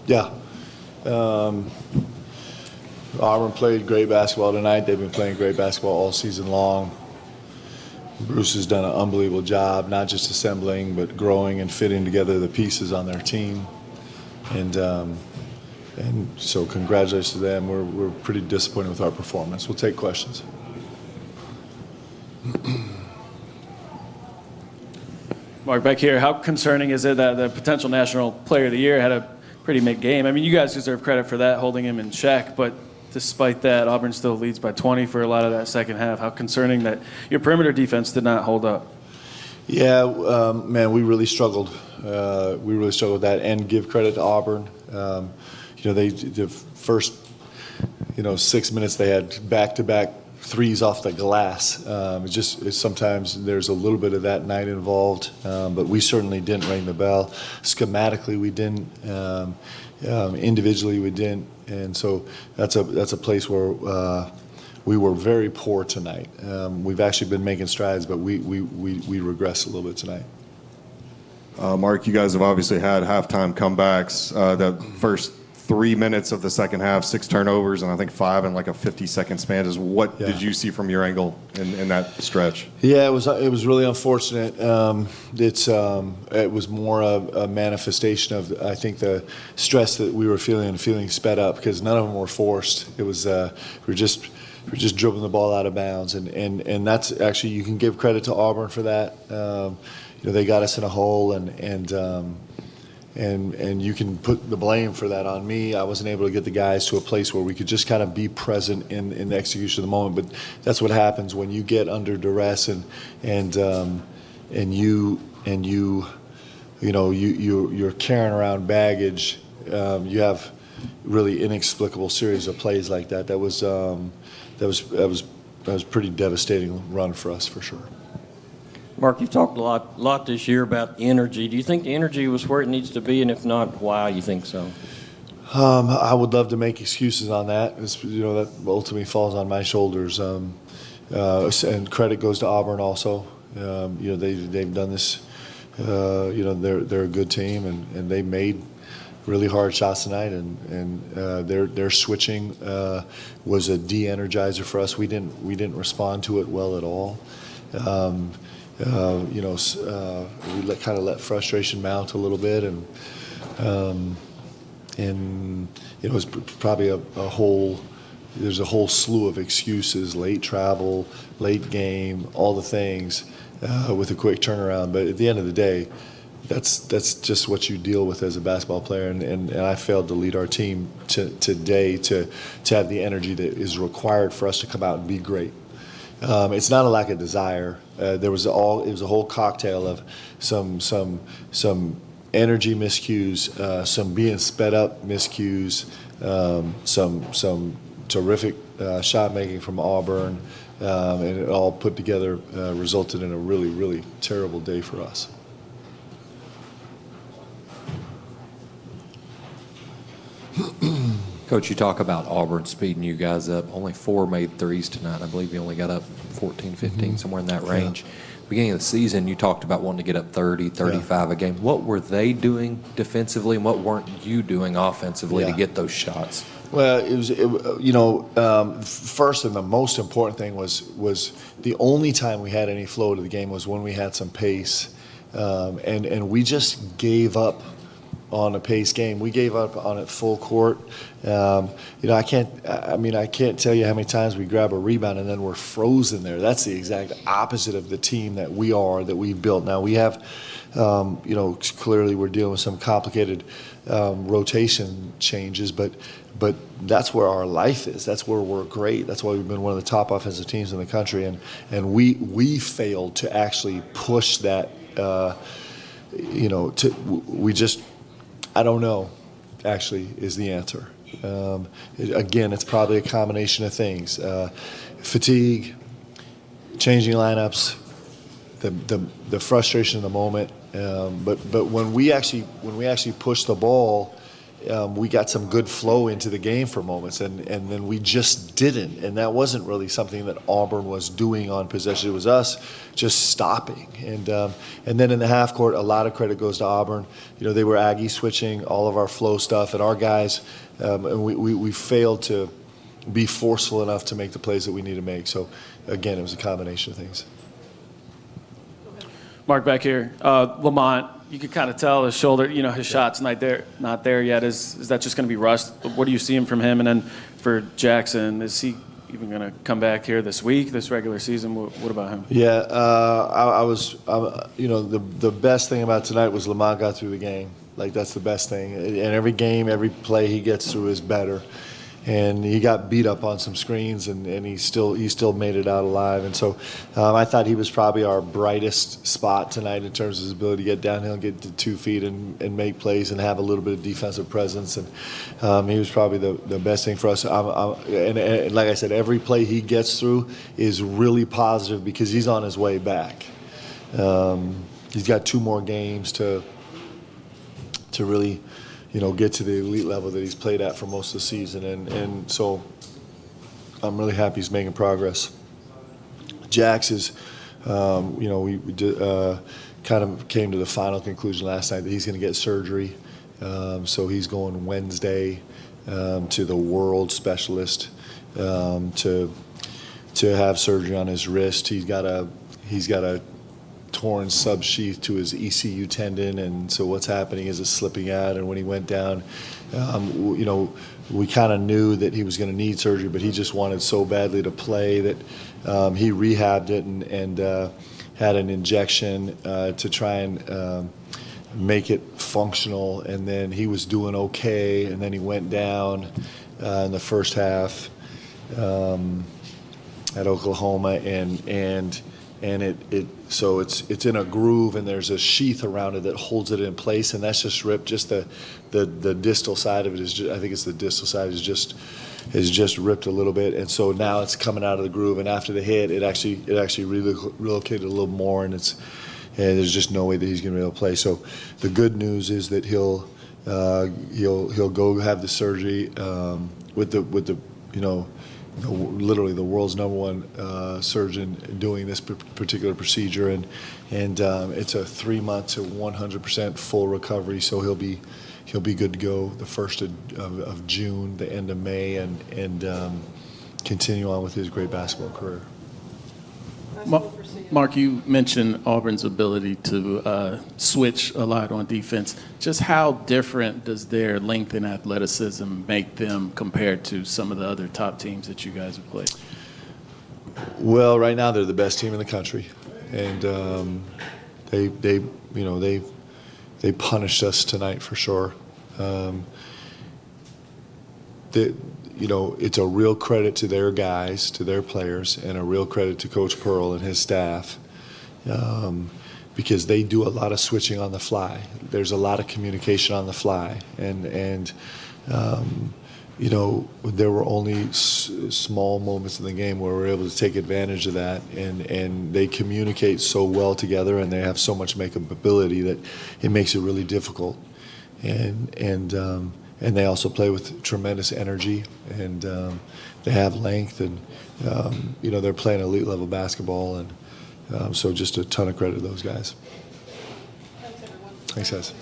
Yeah. Auburn played great basketball tonight. They've been playing great basketball all season long. Bruce has done an unbelievable job, not just assembling, but growing and fitting together the pieces on their team. And so congratulations to them. We're pretty disappointed with our performance. We'll take questions. Mark, back here, how concerning is it that the potential National Player of the Year had a pretty mid game? I mean, you guys deserve credit for that, holding him in check, but despite that, Auburn still leads by 20 for a lot of that second half. How concerning that your perimeter defense did not hold up. Yeah, man, we really struggled. We really struggled with that, and give credit to Auburn. The first 6 minutes they had back-to-back threes off the glass. Sometimes there's a little bit of that night involved, but we certainly didn't ring the bell. Schematically, we didn't. Individually, we didn't, and so that's a place where we were very poor tonight. We've actually been making strides, but we regressed a little bit tonight. Mark, you guys have obviously had halftime comebacks. The first 3 minutes of the second half, 6 turnovers, and I think 5 in like a 50-second span. What did you see from your angle in that stretch? Yeah, it was really unfortunate. It was more a manifestation of, I think, the stress that we were feeling sped up, because none of them were forced. It was we were just dribbling the ball out of bounds, and that's actually, you can give credit to Auburn for that. They got us in a hole, and you can put the blame for that on me. I wasn't able to get the guys to a place where we could just kind of be present in the execution of the moment. But that's what happens when you get under duress and you're carrying around baggage. You have really inexplicable series of plays like that. That was a pretty devastating run for us, for sure. Mark, you've talked a lot this year about energy. Do you think the energy was where it needs to be, and if not, why you think so? I would love to make excuses on that. That ultimately falls on my shoulders. And credit goes to Auburn also. They've done this. They're a good team, and they made really hard shots tonight. And their switching was a de-energizer for us. We didn't respond to it well at all. We let frustration mount a little bit, and it was probably there's a whole slew of excuses: late travel, late game, all the things, with a quick turnaround. But at the end of the day, that's just what you deal with as a basketball player, and I failed to lead our team today to have the energy that is required for us to come out and be great. It's not a lack of desire. It was a whole cocktail of some energy miscues, some being sped up miscues, some terrific shot making from Auburn, and it all put together resulted in a really, really terrible day for us. Coach, you talk about Auburn speeding you guys up. Only 4 made threes tonight. I believe you only got up 14, 15, somewhere in that range. Yeah. Beginning of the season, you talked about wanting to get up 30, 35 a game. What were they doing defensively, and what weren't you doing offensively to get those shots? Well, first and the most important thing was the only time we had any flow to the game was when we had some pace, and we just gave up on a pace game. We gave up on it full court. I can't tell you how many times we grab a rebound and then we're frozen there. That's the exact opposite of the team that we've built. Now we have, clearly we're dealing with some complicated rotation changes, but that's where our life is. That's where we're great. That's why we've been one of the top offensive teams in the country, and we failed to actually push that. I don't know, actually, is the answer. Again, it's probably a combination of things. Fatigue, changing lineups, the frustration of the moment. But when we actually push the ball, we got some good flow into the game for moments, and then we just didn't. And that wasn't really something that Auburn was doing on possession. It was us just stopping. And then in the half court, a lot of credit goes to Auburn. They were Aggie switching all of our flow stuff, and our guys, and we failed to be forceful enough to make the plays that we need to make. So, again, it was a combination of things. Mark, back here. Lamont, you could kind of tell his shoulder, his shot's not there yet. Is that just going to be rust? What do you see from him? And then for Jaxson, is he even going to come back here this week, this regular season? What about him? Yeah, the best thing about tonight was Lamont got through the game. Like, that's the best thing. And every game, every play he gets through is better. And he got beat up on some screens, and he still made it out alive. And so I thought he was probably our brightest spot tonight in terms of his ability to get downhill, get to 2 feet, and make plays and have a little bit of defensive presence. And he was probably the best thing for us. And like I said, every play he gets through is really positive because he's on his way back. He's got 2 more games to really get to the elite level that he's played at for most of the season. And so I'm really happy he's making progress. Jax is, we kind of came to the final conclusion last night that he's going to get surgery. So he's going Wednesday to the world specialist to have surgery on his wrist. He's got a torn subsheath to his ECU tendon, and so what's happening is it's slipping out. And when he went down, we kind of knew that he was going to need surgery, but he just wanted so badly to play that he rehabbed it and had an injection to try and make it functional. And then he was doing okay, and then he went down in the first half at Oklahoma, and so it's in a groove, and there's a sheath around it that holds it in place, and that's just ripped. Just the distal side of it is just, I think it's the distal side is just ripped a little bit, and so now it's coming out of the groove. And after the hit, it actually relocated a little more, and there's just no way that he's going to be able to play. So the good news is that he'll go have the surgery with the literally the world's #1 surgeon doing this particular procedure, and it's a 3-month to 100% full recovery. So he'll be good to go the 1st of June, the end of May, and continue on with his great basketball career. Mark, you mentioned Auburn's ability to switch a lot on defense. Just how different does their length and athleticism make them compared to some of the other top teams that you guys have played? Well, right now they're the best team in the country, and they punished us tonight for sure. It's a real credit to their guys, to their players, and a real credit to Coach Pearl and his staff, because they do a lot of switching on the fly. There's a lot of communication on the fly, and there were only small moments in the game where we were able to take advantage of that, and they communicate so well together, and they have so much makeup ability that it makes it really difficult. And they also play with tremendous energy, and they have length, and they're playing elite level basketball, and so just a ton of credit to those guys. Thanks, everyone. Thanks, guys.